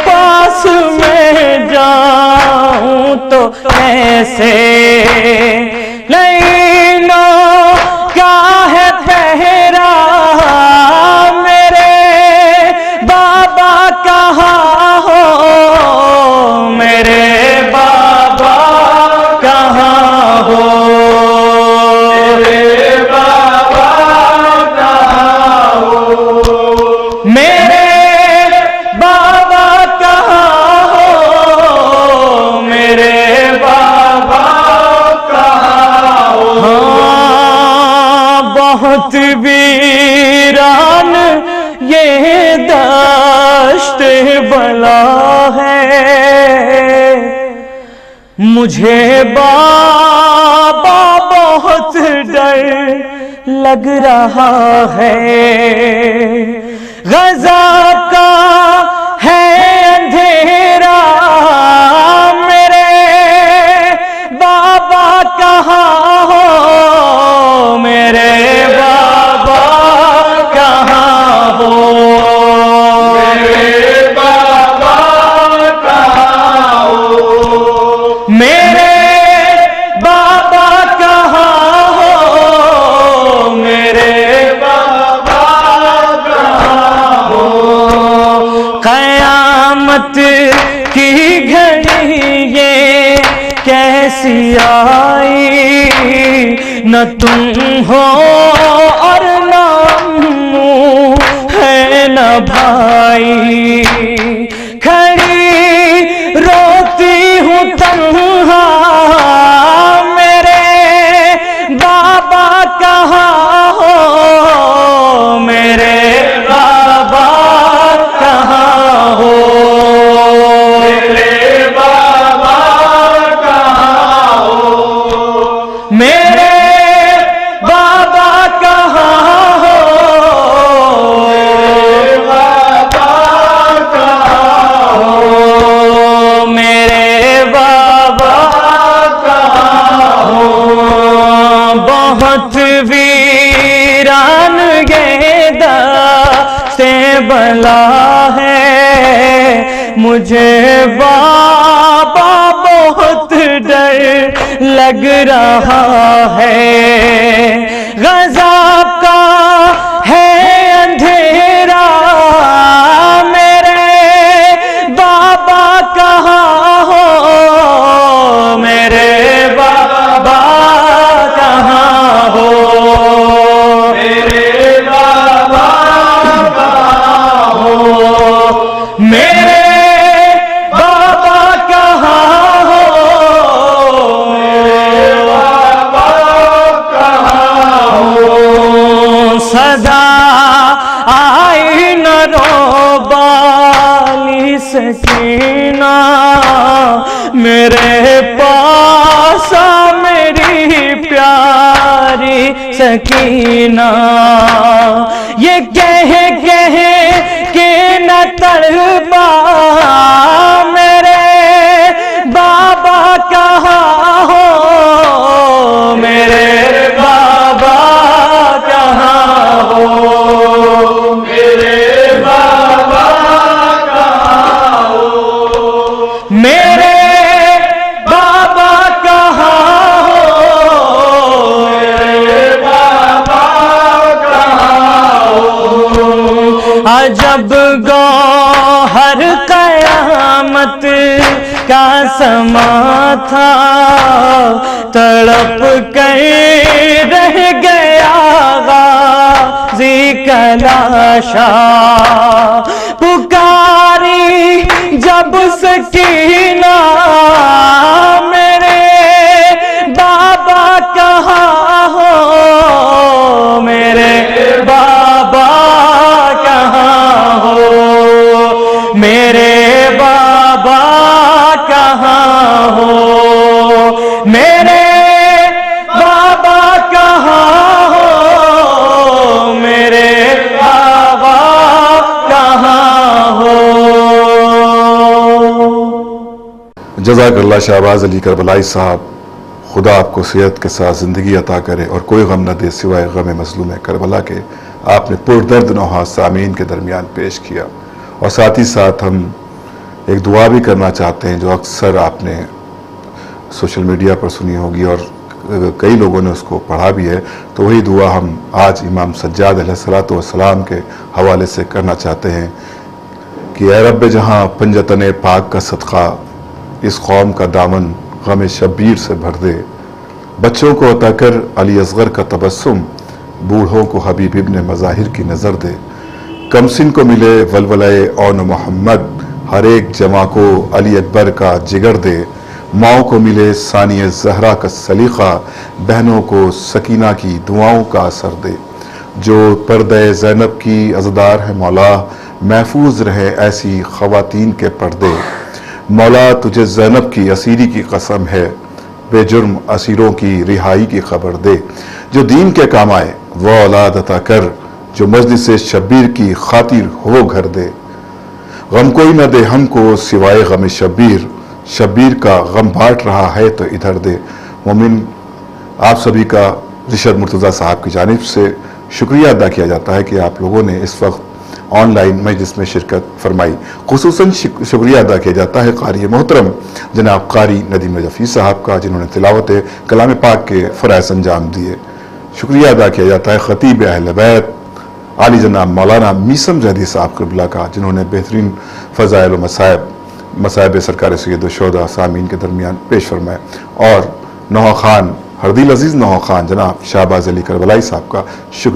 पास मैं जाऊं तो कैसे। लाइनों का है पहरा मेरे बाबा कहाँ हो, मेरे बाबा कहाँ हो, मेरे बाबा कहाँ हो, मेरे बाबा कहाँ हो, मेरे बाबा कहाँ हो। हाँ, बहुत वीरान ये दश्त बला है, मुझे बाबा बहुत डर लग रहा है, गज़ब का है अंधेरा, मेरे बाबा कहाँ हो, मेरे बाबा कहाँ हो, मेरे बाबा कहाँ हो, मेरे बाबा कहाँ हो, मेरे बाबा कहाँ हो। क़यामत की घड़ी ये कैसी आई, न तुम हो और न अम्मू है न भाई, खड़ी रोती हूँ तन्हा, मेरे बाबा कहाँ हो, मेरे बाबा कहाँ हो, मेरे बाबा कहाँ हो, मेरे बाबा कहाँ हो, मेरे बाबा कहाँ हो, मेरे बाबा कहाँ हो। बहुत वीरान गेदा से बला है, मुझे बाबा बहुत डर लग रहा है, गज़ब का है अंधेरा, मेरे बाबा कहाँ हो, मेरे बाबा कहाँ हो, मेरे बाबा कहाँ हो, मेरे बाबा कहाँ हो, मेरे बाबा कहाँ हो। सदा आई न रो बाली सकीना, मेरे पास आ मेरी प्यारी सकीना, ये कह के न तड़पा, मेरे बाबा कहाँ हो, मेरे बाबा कहाँ हो, मेरे बाबा कहाँ हो, मेरे बाबा कहाँ हो, मेरे बाबा कहाँ हो। अजब गौहर क़यामत का समा था, तड़प कर रह गया गाज़ी का लाशा, पुकारी जब सकीना, मेरे बाबा कहाँ हो, मेरे बाबा कहाँ हो, मेरे बाबा कहाँ हो, मेरे बाबा कहाँ हो, मेरे बाबा कहाँ हो। जज़ाकल्लाह शाहबाज अली करबलाई साहब, खुदा आपको सेहत के साथ ज़िंदगी अता करे और कोई गम न दे सिवाय गम मज़लूम करबला के। आपने पुरदर्द नौहा सामीन के दरमियान पेश किया, और साथ ही साथ हम एक दुआ भी करना चाहते हैं जो अक्सर आपने सोशल मीडिया पर सुनी होगी और कई लोगों ने उसको पढ़ा भी है। तो वही दुआ हम आज इमाम सज्जाद अलैहिस्सलातु वस्सलाम के हवाले से करना चाहते हैं कि ऐ रब्बे जहाँ पंजतने पाक का सदका इस कौम का दामन गम शब्बीर से भर दे, बच्चों को अता कर अली असगर का तबस्सुम, बूढ़ों को हबीब इब्ने मज़ाहिर की नज़र दे, कमसिन को मिले वलवलाए औन मोहम्मद, हर एक जमा को अली अकबर का जिगर दे, माओ को मिले सानिया ज़हरा का सलीक़ा, बहनों को सकीना की दुआओं का असर दे, जो पर्दे ज़ैनब की अज़दार है मौला, महफूज रहे ऐसी ख़वातीन के पर्दे, मौला तुझे ज़ैनब की असीरी की कसम है, बेजुर्म असीरों की रिहाई की खबर दे। जो दीन के काम आए वो औलाद अता कर, जो मजलिस शब्बीर की खातिर हो घर दे। गम कोई न दे हमको सिवाय गम शब्बीर, शब्बीर का गम बांट रहा है तो इधर दे। मोमिन, आप सभी का रिशद मुर्तज़ा साहब की जानिब से शुक्रिया अदा किया जाता है कि आप लोगों ने इस वक्त ऑनलाइन मजलिस में शिरकत फरमाई। खुसूसन शुक्रिया अदा किया जाता है कारी मोहतरम जनाब कारी नदीम नजफ़ी साहब का, जिन्होंने तिलावत कलाम पाक के फ़राइज़ अंजाम दिए। शुक्रिया अदा किया जाता है ख़तीब अहले बैत आली जनाब मौलाना मीसम जहदी साहब क़िबला का, जिन्होंने बेहतरीन फ़ज़ाइल व मसाइब सरकार सैयद शुहदा सामीन के दरमियान पेश फरमाए। और नौहा खान हरदिल अजीज़ नौहा खान जनाब शाहबाज अली करबलाई साहब का शुक्रिया।